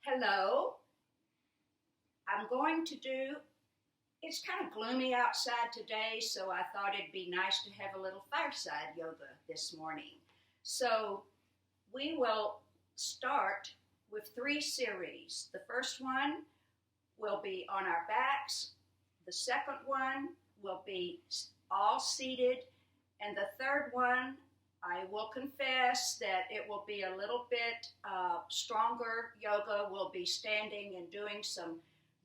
Hello, I'm going to do, it's kind of gloomy outside today, so I thought it'd be nice to have a little fireside yoga this morning. So we will start with three series. The first one will be on our backs, the second one will be all seated, and the third one, I will confess that it will be a little bit stronger yoga. We'll be standing and doing some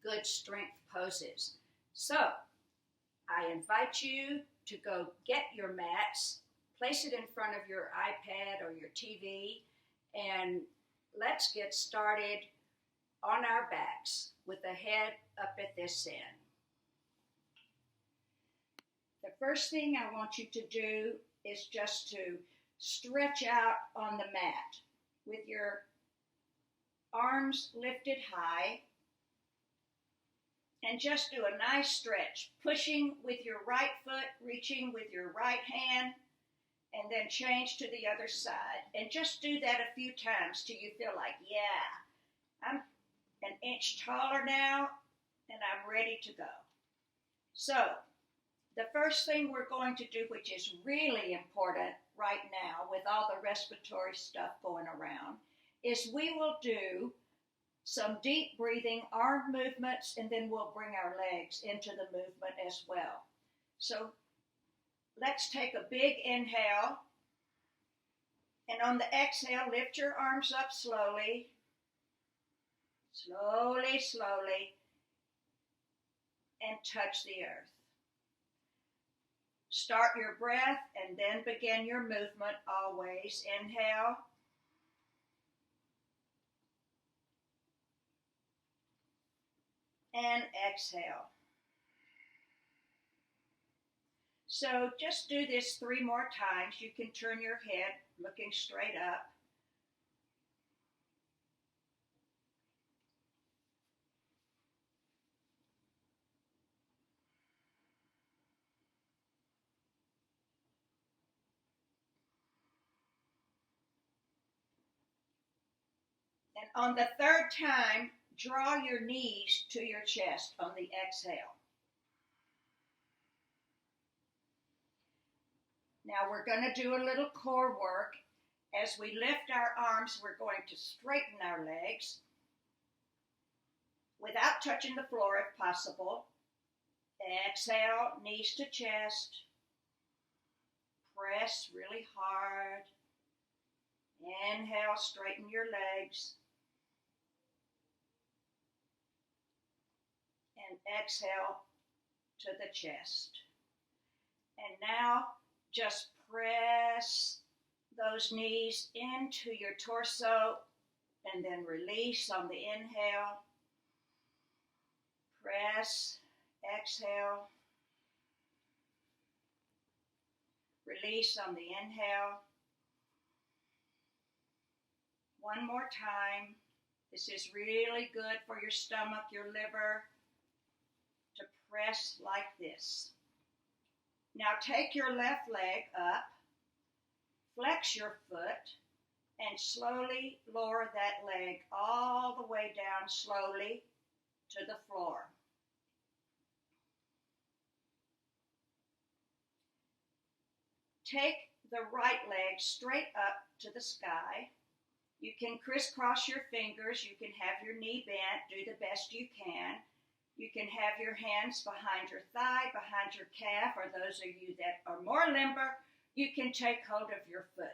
good strength poses. So I invite you to go get your mats, place it in front of your iPad or your TV, and let's get started on our backs with the head up at this end. The first thing I want you to do is just to stretch out on the mat with your arms lifted high and just do a nice stretch, pushing with your right foot, reaching with your right hand, and then change to the other side. And just do that a few times till you feel like, yeah, I'm an inch taller now and I'm ready to go. So the first thing we're going to do, which is really important right now with all the respiratory stuff going around, is we will do some deep breathing, arm movements, and then we'll bring our legs into the movement as well. So let's take a big inhale, and on the exhale, lift your arms up slowly, slowly, slowly, and touch the earth. Start your breath and then begin your movement always. Inhale. And exhale. So just do this 3 more times. You can turn your head looking straight up. And on the third time, draw your knees to your chest on the exhale. Now we're going to do a little core work. As we lift our arms, we're going to straighten our legs without touching the floor if possible. Exhale, knees to chest. Press really hard. Inhale, straighten your legs. And exhale to the chest. And now just press those knees into your torso and then release on the inhale. Press, exhale. Release on the inhale. One more time. This is really good for your stomach, your liver, to press like this. Now take your left leg up, flex your foot, and slowly lower that leg all the way down slowly to the floor. Take the right leg straight up to the sky. You can crisscross your fingers. You can have your knee bent. Do the best you can. You can have your hands behind your thigh, behind your calf, or those of you that are more limber, you can take hold of your foot.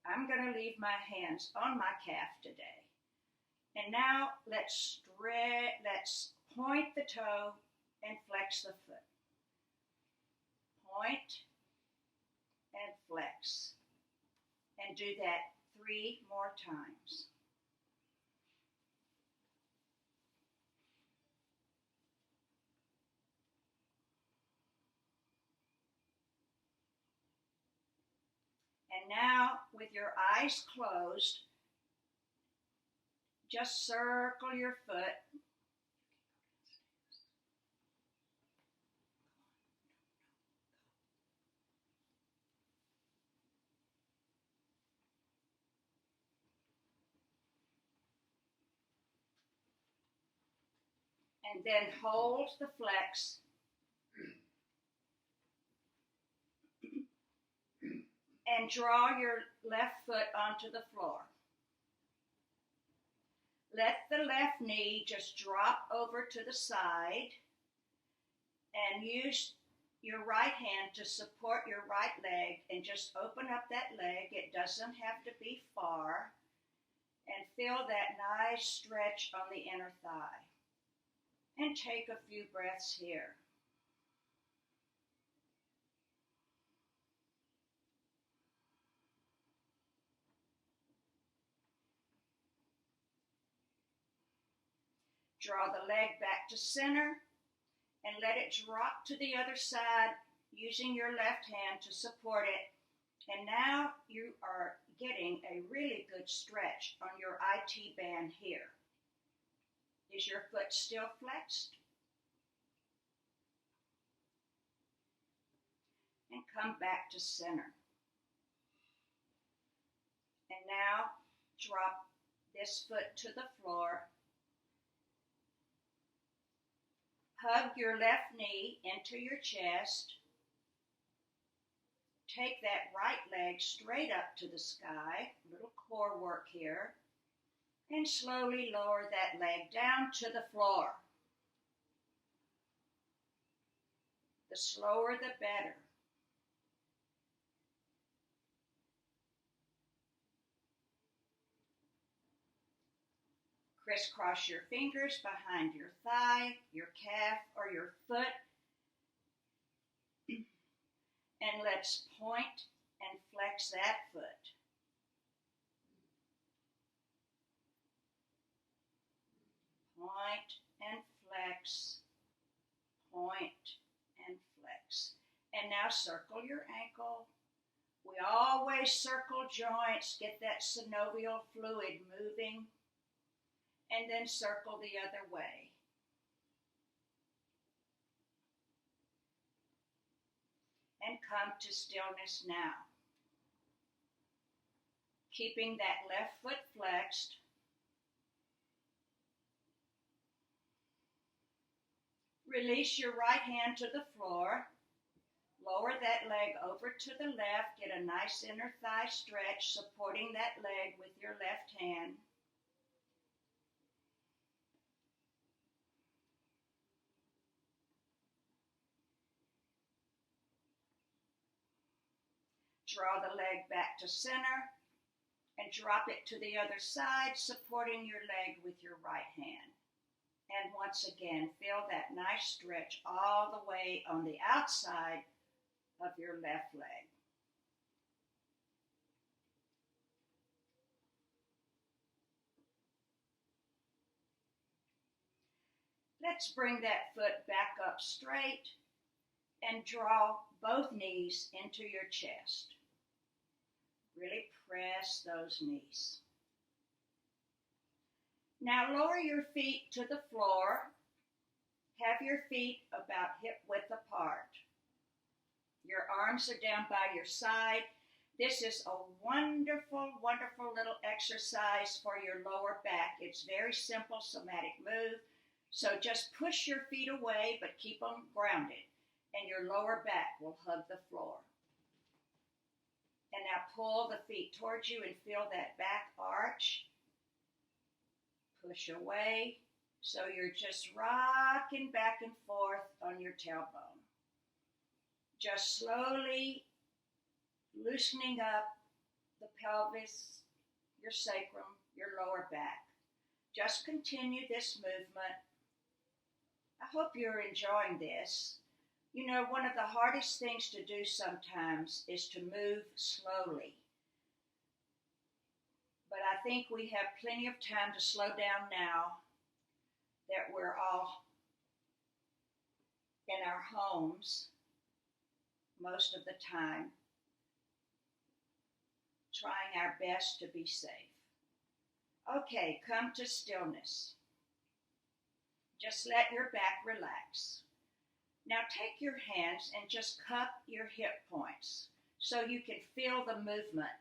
I'm going to leave my hands on my calf today. And now let's point the toe and flex the foot. Point and flex. And do that 3 more times. And now, with your eyes closed, just circle your foot. And then hold the flex. And draw your left foot onto the floor. Let the left knee just drop over to the side and use your right hand to support your right leg and just open up that leg. It doesn't have to be far. And feel that nice stretch on the inner thigh. And take a few breaths here. Draw the leg back to center and let it drop to the other side using your left hand to support it. And now you are getting a really good stretch on your IT band here. Is your foot still flexed? And come back to center. And now drop this foot to the floor. Hug your left knee into your chest. Take that right leg straight up to the sky, little core work here, and slowly lower that leg down to the floor. The slower the better. Crisscross your fingers behind your thigh, your calf, or your foot. And let's point and flex that foot. Point and flex. Point and flex. And now circle your ankle. We always circle joints, get that synovial fluid moving. And then circle the other way. And come to stillness now. Keeping that left foot flexed. Release your right hand to the floor. Lower that leg over to the left. Get a nice inner thigh stretch, supporting that leg with your left hand. Draw the leg back to center and drop it to the other side, supporting your leg with your right hand. And once again, feel that nice stretch all the way on the outside of your left leg. Let's bring that foot back up straight and draw both knees into your chest. Really press those knees. Now lower your feet to the floor. Have your feet about hip width apart. Your arms are down by your side. This is a wonderful, wonderful little exercise for your lower back. It's very simple somatic move. So just push your feet away, but keep them grounded. And your lower back will hug the floor. And now pull the feet towards you and feel that back arch. Push away. So you're just rocking back and forth on your tailbone. Just slowly loosening up the pelvis, your sacrum, your lower back. Just continue this movement. I hope you're enjoying this. You know, one of the hardest things to do sometimes is to move slowly. But I think we have plenty of time to slow down now that we're all in our homes most of the time, trying our best to be safe. Okay, come to stillness. Just let your back relax. Now take your hands and just cup your hip points so you can feel the movement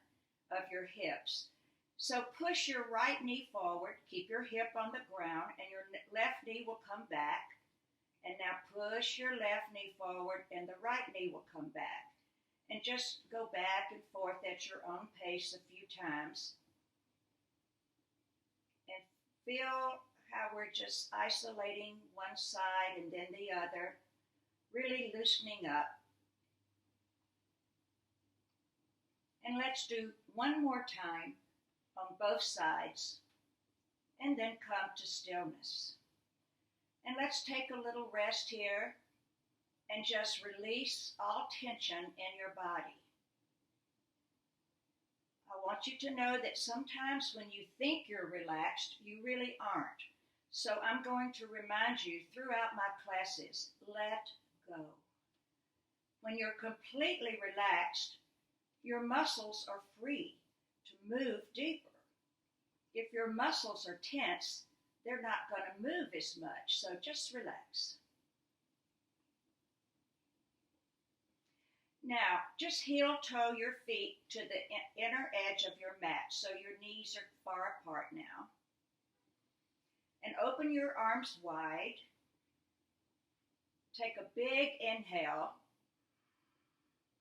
of your hips. So push your right knee forward, keep your hip on the ground, and your left knee will come back. And now push your left knee forward and the right knee will come back. And just go back and forth at your own pace a few times. And feel how we're just isolating one side and then the other, really loosening up. And let's do one more time on both sides, and then come to stillness. And let's take a little rest here and just release all tension in your body. I want you to know that sometimes when you think you're relaxed, you really aren't. So I'm going to remind you throughout my classes, let go. When you're completely relaxed, your muscles are free to move deeper. If your muscles are tense, they're not going to move as much, so just relax. Now, just heel-toe your feet to the inner edge of your mat, so your knees are far apart now. And open your arms wide. Take a big inhale,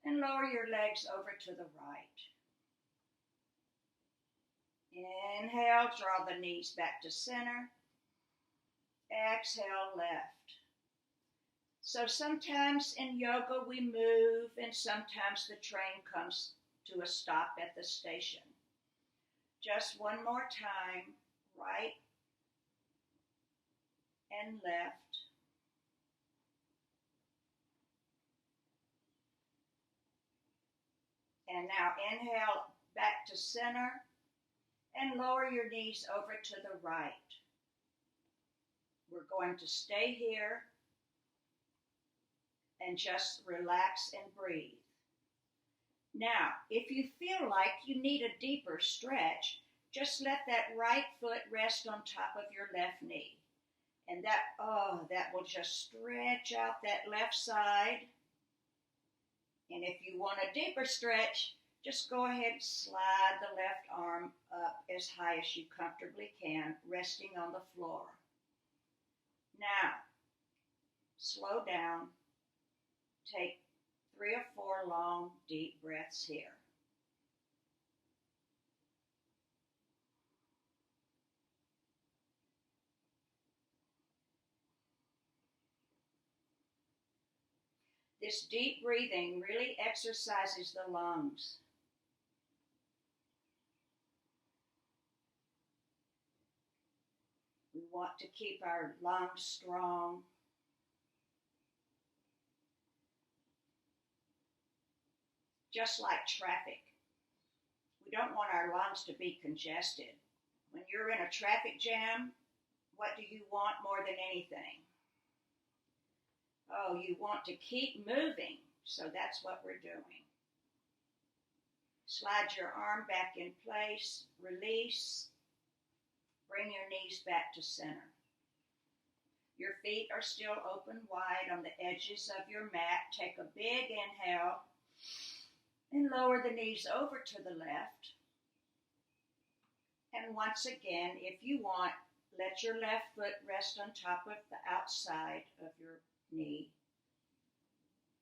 and lower your legs over to the right. Inhale, draw the knees back to center. Exhale, left. So sometimes in yoga we move, and sometimes the train comes to a stop at the station. Just one more time, right and left. And now inhale back to center and lower your knees over to the right. We're going to stay here and just relax and breathe. Now, if you feel like you need a deeper stretch, just let that right foot rest on top of your left knee. And that will just stretch out that left side. And if you want a deeper stretch, just go ahead and slide the left arm up as high as you comfortably can, resting on the floor. Now, slow down. Take 3 or 4 long, deep breaths here. This deep breathing really exercises the lungs. We want to keep our lungs strong. Just like traffic. We don't want our lungs to be congested. When you're in a traffic jam, what do you want more than anything? Oh, you want to keep moving, so that's what we're doing. Slide your arm back in place, release, bring your knees back to center. Your feet are still open wide on the edges of your mat. Take a big inhale and lower the knees over to the left. And once again, if you want, let your left foot rest on top of the outside of your knee.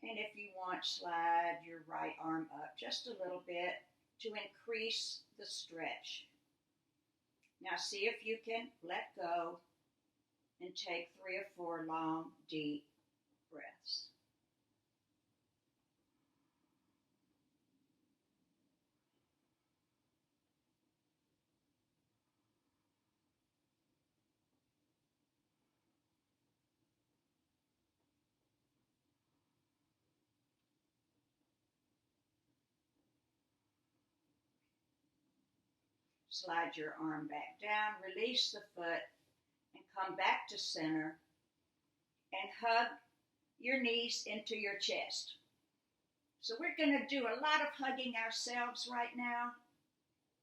And if you want, slide your right arm up just a little bit to increase the stretch. Now see if you can let go and take 3 or 4 long, deep breaths. Slide your arm back down, release the foot, and come back to center and hug your knees into your chest. So we're going to do a lot of hugging ourselves right now.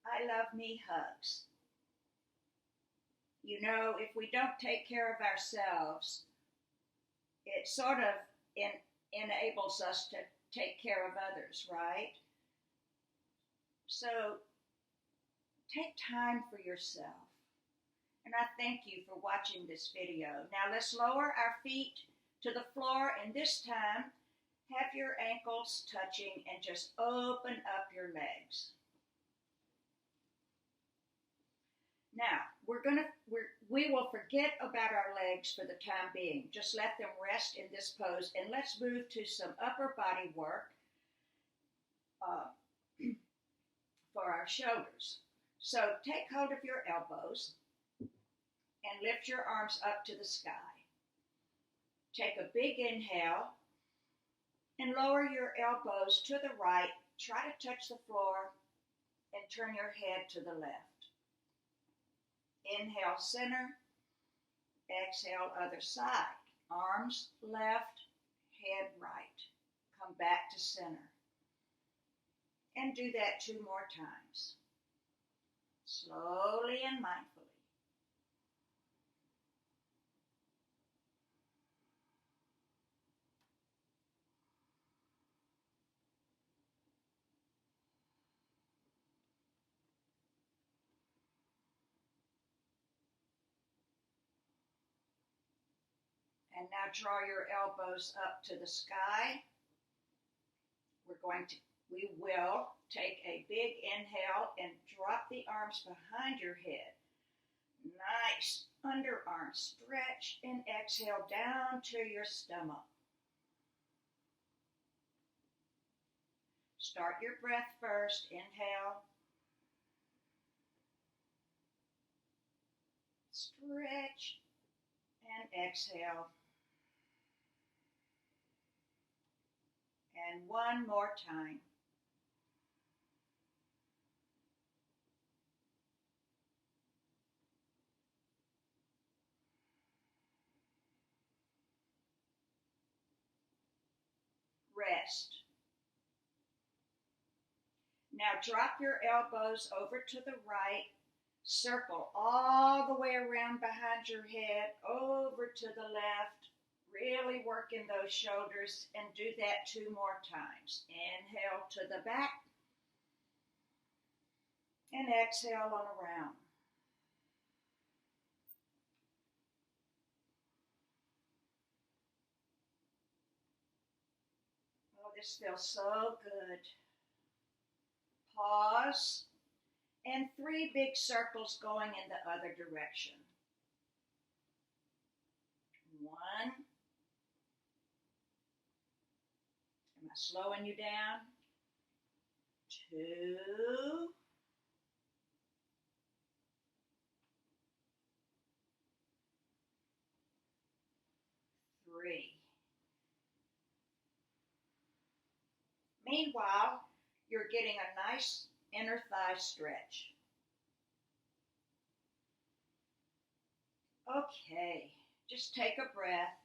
I love me hugs. You know, if we don't take care of ourselves, it sort of enables us to take care of others, right? So take time for yourself. And I thank you for watching this video. Now let's lower our feet to the floor, and this time have your ankles touching and just open up your legs. Now, we will forget about our legs for the time being. Just let them rest in this pose, and let's move to some upper body work for our shoulders. So take hold of your elbows and lift your arms up to the sky. Take a big inhale and lower your elbows to the right. Try to touch the floor and turn your head to the left. Inhale, center. Exhale, other side. Arms left, head right. Come back to center. And do that 2 more times. Slowly and mindfully. And now draw your elbows up to the sky. We will take a big inhale and drop the arms behind your head. Nice underarm stretch, and exhale down to your stomach. Start your breath first. Inhale. Stretch and exhale. And 1 more time. Rest. Now drop your elbows over to the right. Circle all the way around behind your head, over to the left. Really work in those shoulders, and do that 2 more times. Inhale to the back and exhale on around. Oh, this feels so good. Pause, and 3 big circles going in the other direction. 1. Am I slowing you down? 2. 3. Meanwhile, you're getting a nice inner thigh stretch. Okay, just take a breath.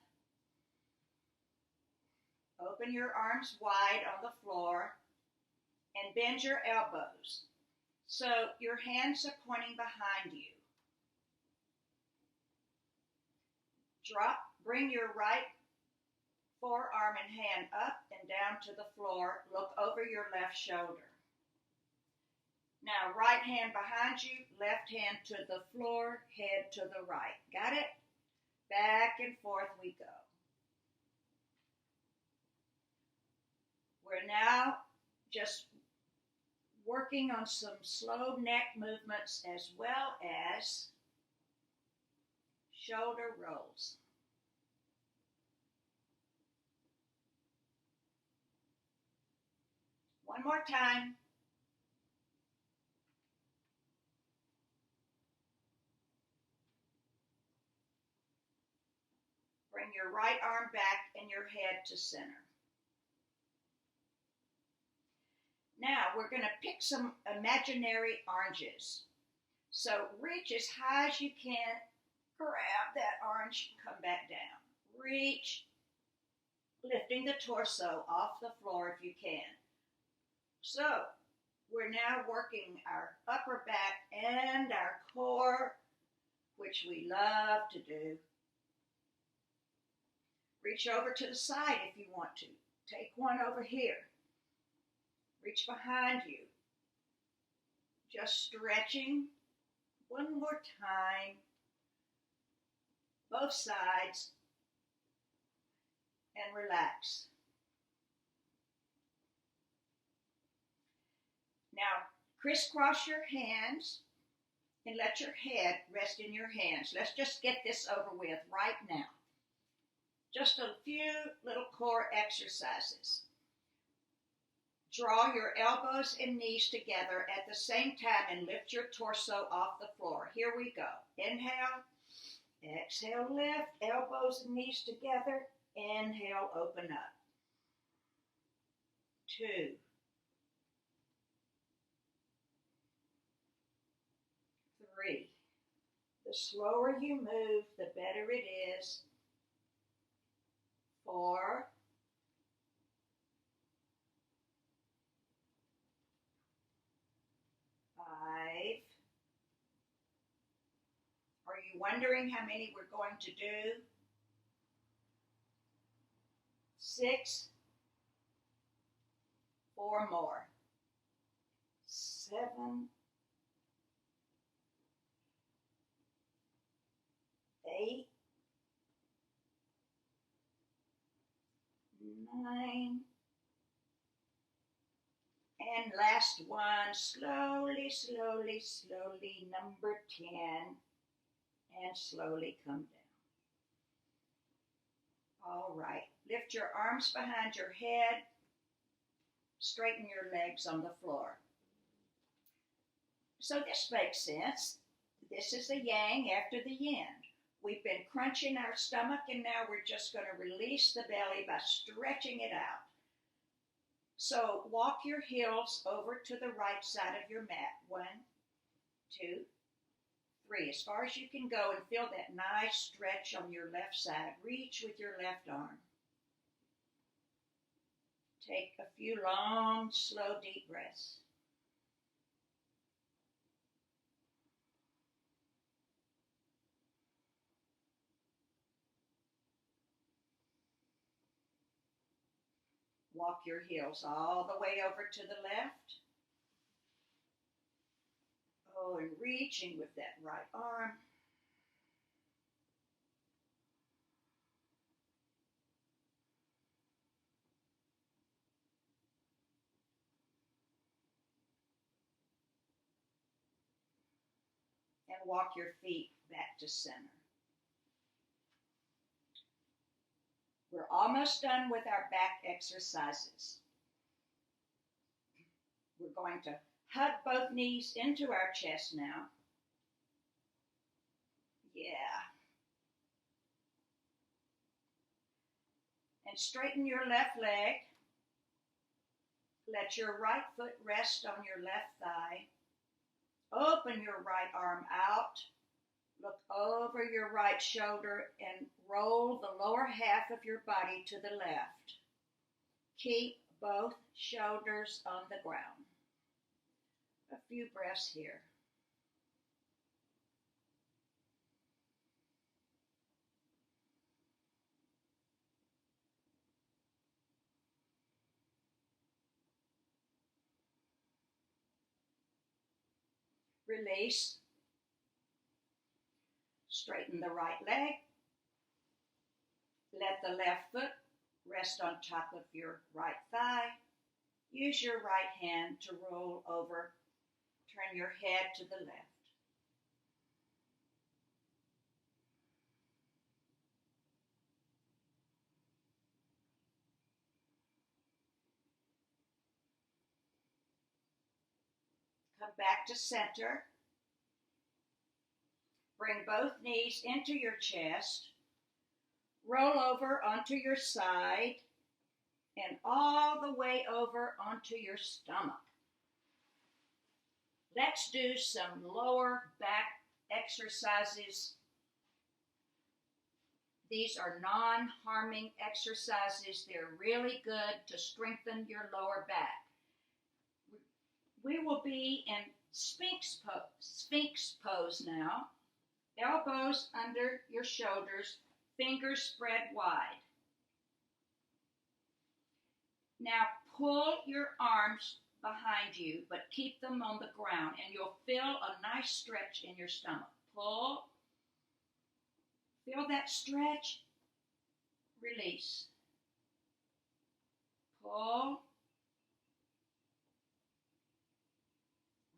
Open your arms wide on the floor and bend your elbows so your hands are pointing behind you. Bring your right forearm and hand up and down to the floor. Look over your left shoulder. Now, right hand behind you, left hand to the floor, head to the right. Got it? Back and forth we go. We're now just working on some slow neck movements as well as shoulder rolls. One more time. Bring your right arm back and your head to center. Now we're going to pick some imaginary oranges. So reach as high as you can, grab that orange, come back down. Reach, lifting the torso off the floor if you can. So we're now working our upper back and our core, which we love to do. Reach over to the side if you want to. Take one over here. Reach behind you. Just stretching one more time, both sides, and relax. Now, crisscross your hands and let your head rest in your hands. Let's just get this over with right now. Just a few little core exercises. Draw your elbows and knees together at the same time and lift your torso off the floor. Here we go. Inhale, exhale, lift, elbows and knees together. Inhale, open up. 2, 3. The slower you move, the better it is. 4, 5. Are you wondering how many we're going to do? 6. 4 more. 7. 8. 9. And last one, slowly, slowly, slowly, number 10, and slowly come down. All right, lift your arms behind your head, straighten your legs on the floor. So this makes sense. This is the yang after the yin. We've been crunching our stomach, and now we're just going to release the belly by stretching it out. So walk your heels over to the right side of your mat. 1, 2, 3. As far as you can go, and feel that nice stretch on your left side. Reach with your left arm. Take a few long, slow, deep breaths. Walk your heels all the way over to the left. Oh, and reaching with that right arm. And walk your feet back to center. We're almost done with our back exercises. We're going to hug both knees into our chest now. Yeah. And straighten your left leg. Let your right foot rest on your left thigh. Open your right arm out. Look over your right shoulder and roll the lower half of your body to the left. Keep both shoulders on the ground. A few breaths here. Release. Straighten the right leg. Let the left foot rest on top of your right thigh. Use your right hand to roll over. Turn your head to the left. Come back to center. Bring both knees into your chest. Roll over onto your side and all the way over onto your stomach. Let's do some lower back exercises. These are non-harming exercises. They're really good to strengthen your lower back. We will be in Sphinx pose now. Elbows under your shoulders, fingers spread wide. Now pull your arms behind you, but keep them on the ground, and you'll feel a nice stretch in your stomach. Pull. Feel that stretch. Release. Pull.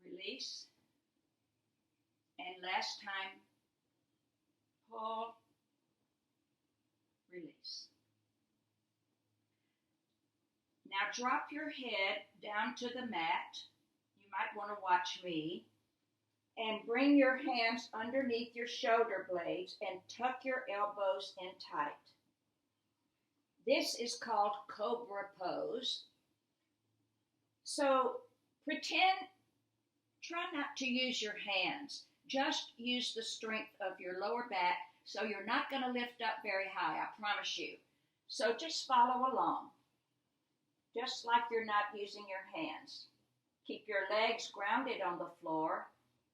Release. And last time, pull. Release. Now drop your head down to the mat. You might want to watch me. And bring your hands underneath your shoulder blades and tuck your elbows in tight. This is called Cobra Pose. So try not to use your hands. Just use the strength of your lower back, so you're not going to lift up very high, I promise you. So just follow along, just like you're not using your hands. Keep your legs grounded on the floor.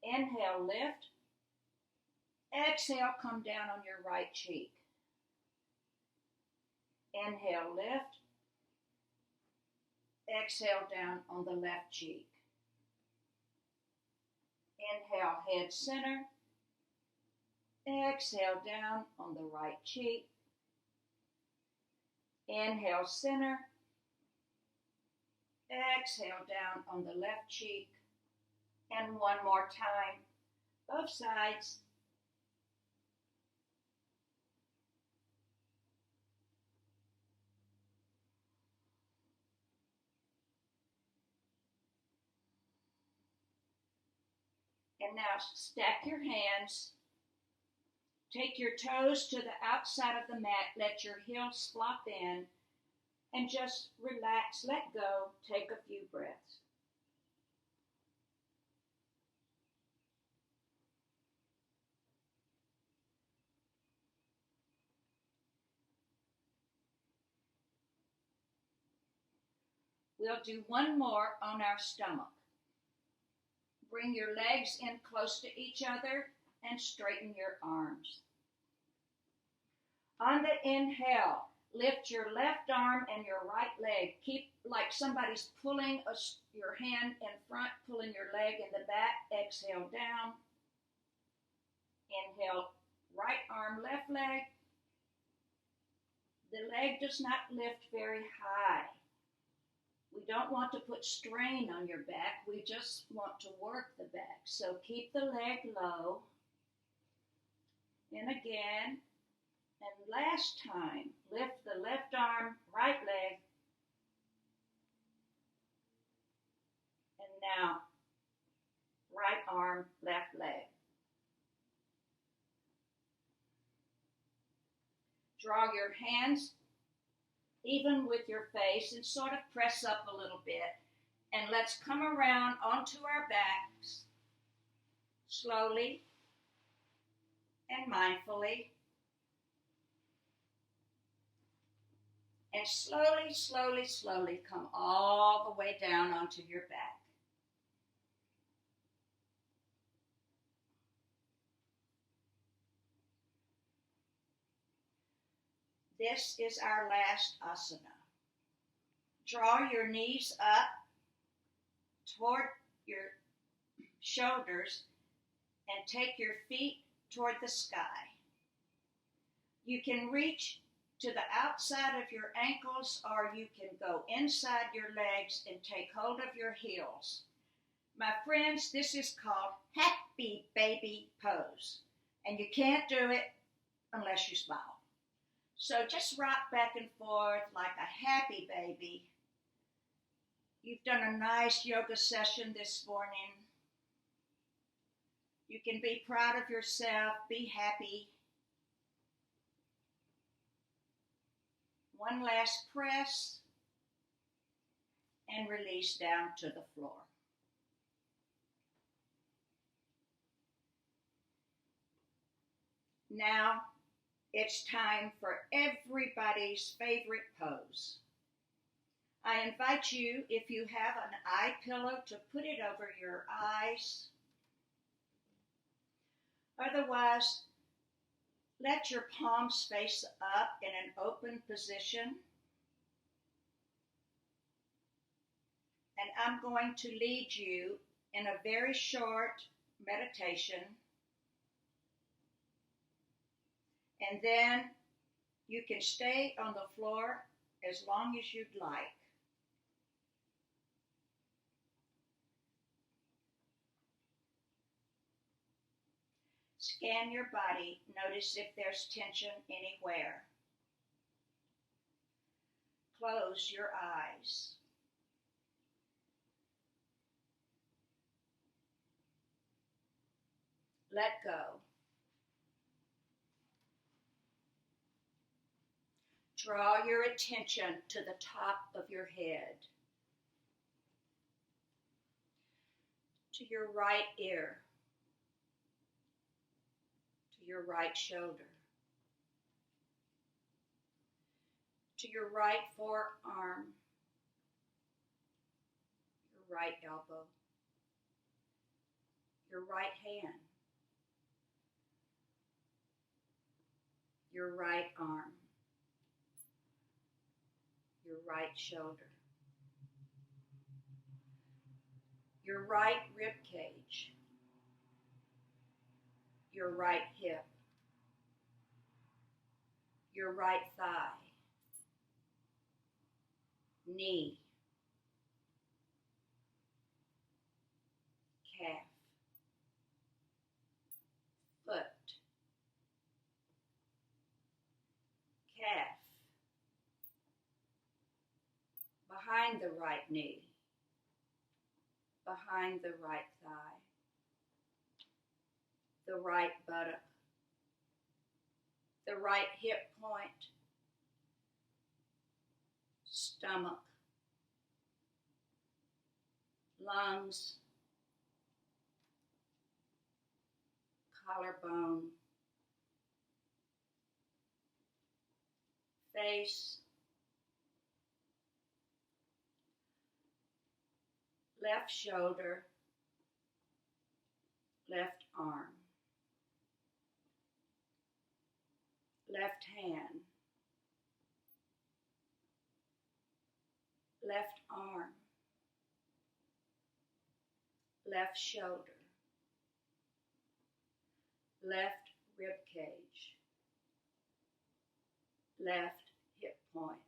Inhale, lift. Exhale, come down on your right cheek. Inhale, lift. Exhale, down on the left cheek. Inhale, head center. Exhale, down on the right cheek. Inhale, center. Exhale, down on the left cheek. And one more time, both sides. And now stack your hands. Take your toes to the outside of the mat. Let your heels flop in. And just relax, let go, take a few breaths. We'll do one more on our stomach. Bring your legs in close to each other and straighten your arms. On the inhale, lift your left arm and your right leg. Keep like somebody's pulling your hand in front, pulling your leg in the back. Exhale down. Inhale, right arm, left leg. The leg does not lift very high. We don't want to put strain on your back. We just want to work the back. So keep the leg low. And again. And last time, lift the left arm, right leg. And now, right arm, left leg. Draw your hands even with your face and sort of press up a little bit. And let's come around onto our backs slowly and mindfully. And slowly, slowly, slowly come all the way down onto your back. This is our last asana. Draw your knees up toward your shoulders and take your feet toward the sky. You can reach to the outside of your ankles, or you can go inside your legs and take hold of your heels. My friends, this is called Happy Baby Pose, and you can't do it unless you smile. So just rock back and forth like a happy baby. You've done a nice yoga session this morning. You can be proud of yourself, be happy. One last press and release down to the floor. Now it's time for everybody's favorite pose. I invite you, if you have an eye pillow, to put it over your eyes. Otherwise, let your palms face up in an open position. And I'm going to lead you in a very short meditation, and then you can stay on the floor as long as you'd like. Scan your body. Notice if there's tension anywhere. Close your eyes. Let go. Draw your attention to the top of your head, to your right ear, to your right shoulder, to your right forearm, your right elbow, your right hand, your right arm, your right shoulder, your right rib cage, your right hip, your right thigh, knee, calf, foot, calf, behind the right knee, behind the right thigh, the right buttock, the right hip point, stomach, lungs, collarbone, face, left shoulder, left arm, left hand, left arm, left shoulder, left rib cage, left hip point,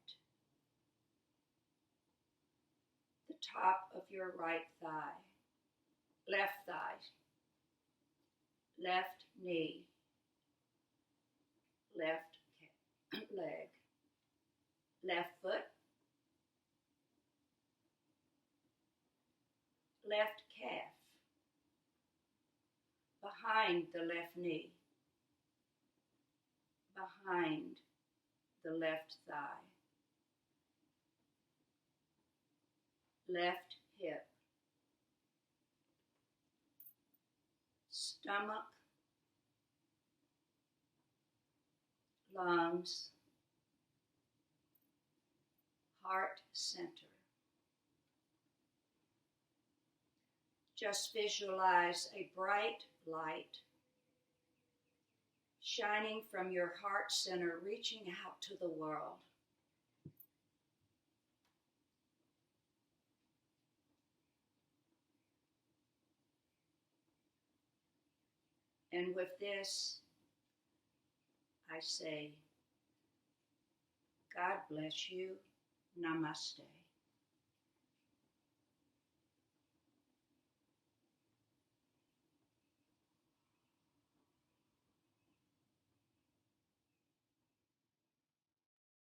the top of your right thigh, left thigh, left knee, left leg, left foot, left calf, behind the left knee, behind the left thigh, left hip, stomach, lungs, heart center. Just visualize a bright light shining from your heart center, reaching out to the world. And with this, I say, God bless you. Namaste.